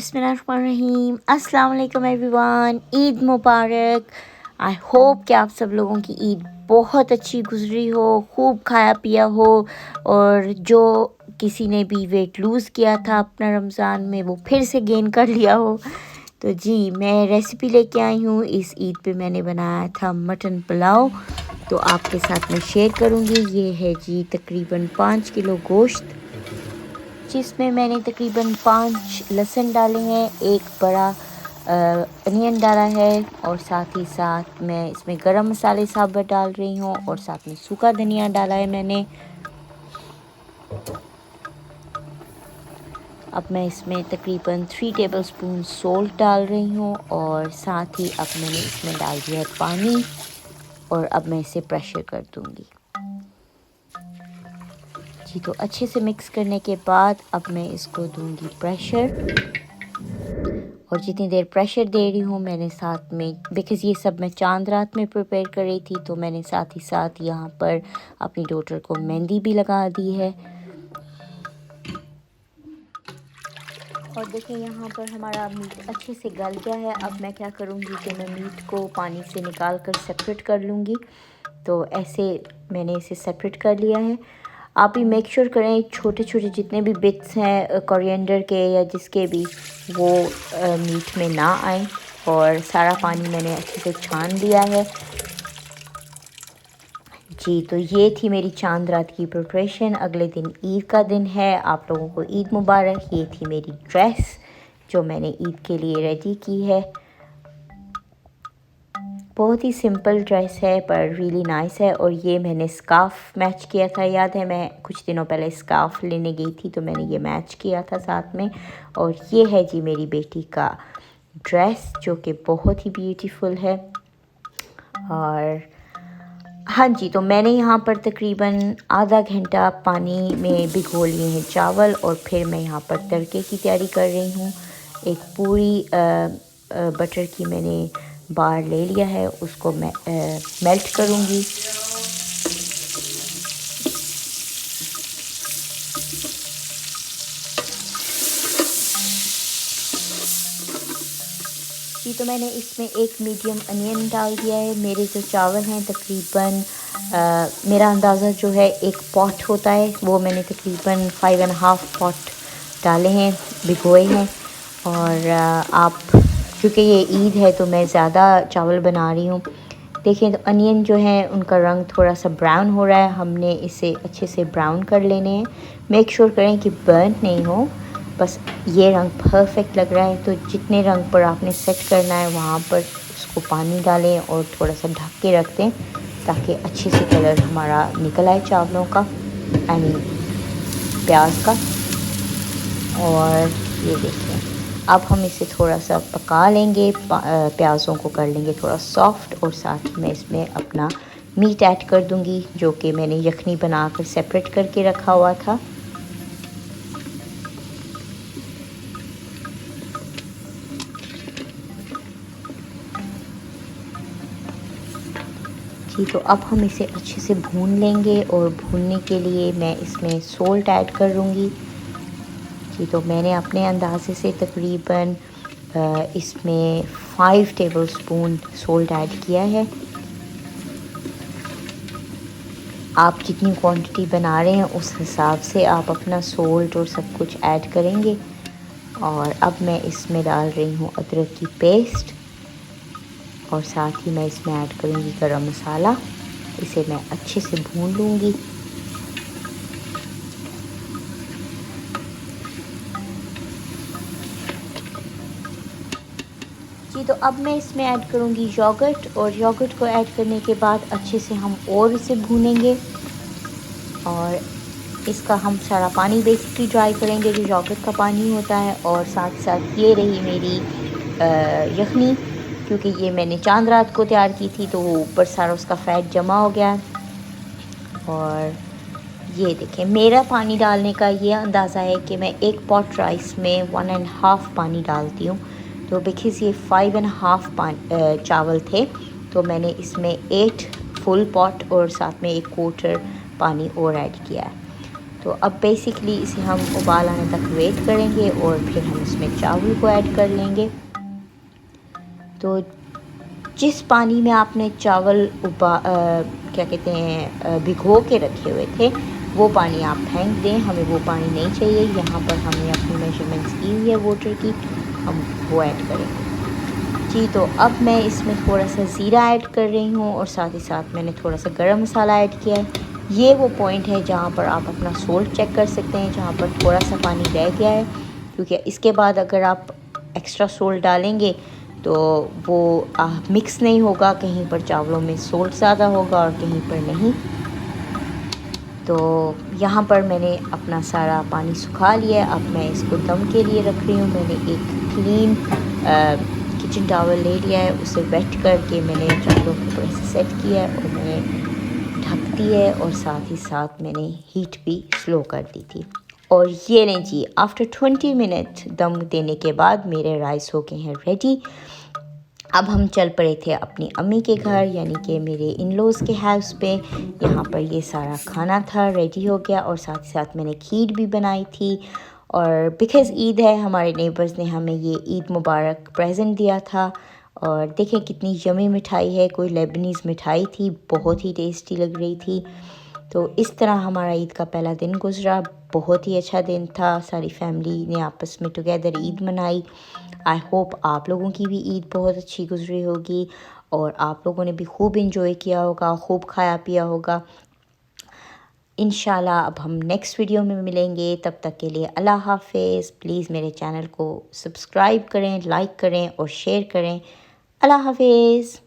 बिस्मिल्लाहिर्रहमानिर्रहीम। अस्सलाम वालेकुम everyone. Eid Mubarak. I hope कि आप सब लोगों की ईद बहुत अच्छी गुजरी हो, खूब खाया पिया हो और जो किसी ने भी वेट लूज़ किया था अपना रमज़ान में वो फिर से गेन कर लिया हो। तो जी मैं रेसिपी लेके आई हूँ। इस ईद पे मैंने बनाया था मटन पुलाव, तो आपके साथ मैं शेयर करूँगी। ये है जी तकरीबन 5 किलो गोश्त, जिसमें मैंने तकरीबन 5 लहसुन डाले हैं, एक बड़ा अनियन डाला है और साथ ही साथ मैं इसमें गरम मसाले साबुत डाल रही हूँ और साथ में सूखा धनिया डाला है मैंने। अब मैं इसमें तकरीबन 3 टेबलस्पून सोल्ट डाल रही हूँ और साथ ही अब मैंने इसमें डाल दिया है पानी और अब मैं इसे प्रेशर कर दूँगी। जी तो अच्छे से मिक्स करने के बाद अब मैं इसको दूँगी प्रेशर, और जितनी देर प्रेशर दे रही हूँ मैंने साथ में, बिकॉज़ ये सब मैं चांद रात में प्रिपेयर कर रही थी, तो मैंने साथ ही साथ यहाँ पर अपनी डॉटर को मेहंदी भी लगा दी है। और देखिए यहाँ पर हमारा मीट अच्छे से गल गया है। अब मैं क्या करूँगी कि मैं मीट को पानी से निकाल कर सेपरेट कर लूँगी। तो ऐसे मैंने इसे सेपरेट कर लिया है। आप भी मेक श्योर करें छोटे छोटे जितने भी बिट्स हैं कोरिएंडर के या जिसके भी, वो मीट में ना आए। और सारा पानी मैंने अच्छे से छान लिया है। जी तो ये थी मेरी चांद रात की प्रिपरेशन। अगले दिन ईद का दिन है, आप लोगों को ईद मुबारक। ये थी मेरी ड्रेस जो मैंने ईद के लिए रेडी की है। बहुत ही सिंपल ड्रेस है पर रियली नाइस है। और ये मैंने स्कार्फ मैच किया था, याद है मैं कुछ दिनों पहले स्कार्फ लेने गई थी तो मैंने ये मैच किया था साथ में। और ये है जी मेरी बेटी का ड्रेस जो कि बहुत ही ब्यूटीफुल है। और हाँ जी, तो मैंने यहाँ पर तकरीबन आधा घंटा पानी में भिगो लिए हैं चावल और फिर मैं यहाँ पर तड़के की तैयारी कर रही हूँ। एक पूरी बटर की मैंने बार ले लिया है, उसको मैं मेल्ट करूँगी। जी तो मैंने इसमें एक मीडियम अनियन डाल दिया है। मेरे जो चावल हैं तकरीबन मेरा अंदाज़ा जो है एक पॉट होता है, वो मैंने तकरीबन 5.5 पॉट डाले हैं, भिगोए हैं। और आप क्योंकि ये ईद है तो मैं ज़्यादा चावल बना रही हूँ। देखें तो अनियन जो है उनका रंग थोड़ा सा ब्राउन हो रहा है, हमने इसे अच्छे से ब्राउन कर लेने हैं। मेक श्योर करें कि बर्न नहीं हो, बस ये रंग परफेक्ट लग रहा है। तो जितने रंग पर आपने सेट करना है वहाँ पर उसको पानी डालें और थोड़ा सा ढक के रख दें ताकि अच्छे से कलर हमारा निकल आए चावलों का, आई मीन प्याज का। और ये देखें अब हम इसे थोड़ा सा पका लेंगे, प्याज़ों को कर लेंगे थोड़ा सॉफ्ट। और साथ ही मैं इसमें अपना मीट ऐड कर दूंगी जो कि मैंने यखनी बनाकर सेपरेट करके रखा हुआ था। जी तो अब हम इसे अच्छे से भून लेंगे और भूनने के लिए मैं इसमें सोल्ट ऐड कर दूँगी। जी तो मैंने अपने अंदाजे से तकरीबन इसमें 5 टेबलस्पून सोल्ट ऐड किया है। आप जितनी क्वांटिटी बना रहे हैं उस हिसाब से आप अपना सोल्ट और सब कुछ ऐड करेंगे। और अब मैं इसमें डाल रही हूँ अदरक की पेस्ट और साथ ही मैं इसमें ऐड करूँगी गरम मसाला। इसे मैं अच्छे से भून लूँगी। जी तो अब मैं इसमें ऐड करूँगी योगर्ट, और योगर्ट को ऐड करने के बाद अच्छे से हम और इसे भूनेंगे और इसका हम सारा पानी बेसिकली ड्राई करेंगे जो योगर्ट का पानी होता है। और साथ साथ ये रही मेरी यखनी, क्योंकि ये मैंने चांद रात को तैयार की थी तो वो ऊपर सारा उसका फ़ैट जमा हो गया। और ये देखें मेरा पानी डालने का ये अंदाज़ा है कि मैं एक पॉट राइस में 1.5 पानी डालती हूँ। तो बिकॉज़ ये 5.5 चावल थे तो मैंने इसमें 8 फुल पॉट और साथ में 1 क्वार्टर पानी और ऐड किया है। तो अब बेसिकली इसे हम उबाल आने तक वेट करेंगे और फिर हम इसमें चावल को ऐड कर लेंगे। तो जिस पानी में आपने चावल क्या कहते हैं भिगो के रखे हुए थे, वो पानी आप फेंक दें, हमें वो पानी नहीं चाहिए। यहाँ पर हमने अपनी मेजरमेंट्स की हुई है वाटर की, हम वो ऐड करेंगे जी। तो अब मैं इसमें थोड़ा सा ज़ीरा ऐड कर रही हूँ और साथ ही साथ मैंने थोड़ा सा गरम मसाला ऐड किया है। ये वो पॉइंट है जहाँ पर आप अपना सोल्ट चेक कर सकते हैं, जहाँ पर थोड़ा सा पानी रह गया है, क्योंकि इसके बाद अगर आप एक्स्ट्रा सोल्ट डालेंगे तो वो मिक्स नहीं होगा, कहीं पर चावलों में सोल्ट ज़्यादा होगा और कहीं पर नहीं। तो यहाँ पर मैंने अपना सारा पानी सुखा लिया है। अब मैं इसको दम के लिए रख रही हूँ। मैंने एक क्लीन किचन टॉवल ले लिया है, उसे वेट करके मैंने चावलों के ऊपर से सेट किया है और मैंने ढक दी है और साथ ही साथ मैंने हीट भी स्लो कर दी थी। और ये लें जी, आफ्टर 20 मिनट दम देने के बाद मेरे राइस हो गए हैं रेडी। अब हम चल पड़े थे अपनी अम्मी के घर, यानी कि मेरे इन लॉज़ के हाउस पे। यहाँ पर ये सारा खाना था, रेडी हो गया और साथ ही साथ मैंने खीर भी बनाई थी। और बिकॉज़ ईद है, हमारे नेबर्स ने हमें ये ईद मुबारक प्रेजेंट दिया था। और देखें कितनी यमी मिठाई है, कोई लेबनीज़ मिठाई थी, बहुत ही टेस्टी लग रही थी। तो इस तरह हमारा ईद का पहला दिन गुजरा, बहुत ही अच्छा दिन था। सारी फैमिली ने आपस में टुगेदर ईद मनाई। आई होप आप लोगों की भी ईद बहुत अच्छी गुजरी होगी और आप लोगों ने भी खूब इंजॉय किया होगा, खूब खाया पिया होगा। इंशाल्लाह अब हम नेक्स्ट वीडियो में मिलेंगे, तब तक के लिए अल्लाह हाफिज़। प्लीज़ मेरे चैनल को सब्सक्राइब करें, लाइक करें और शेयर करें। अल्लाह हाफिज़।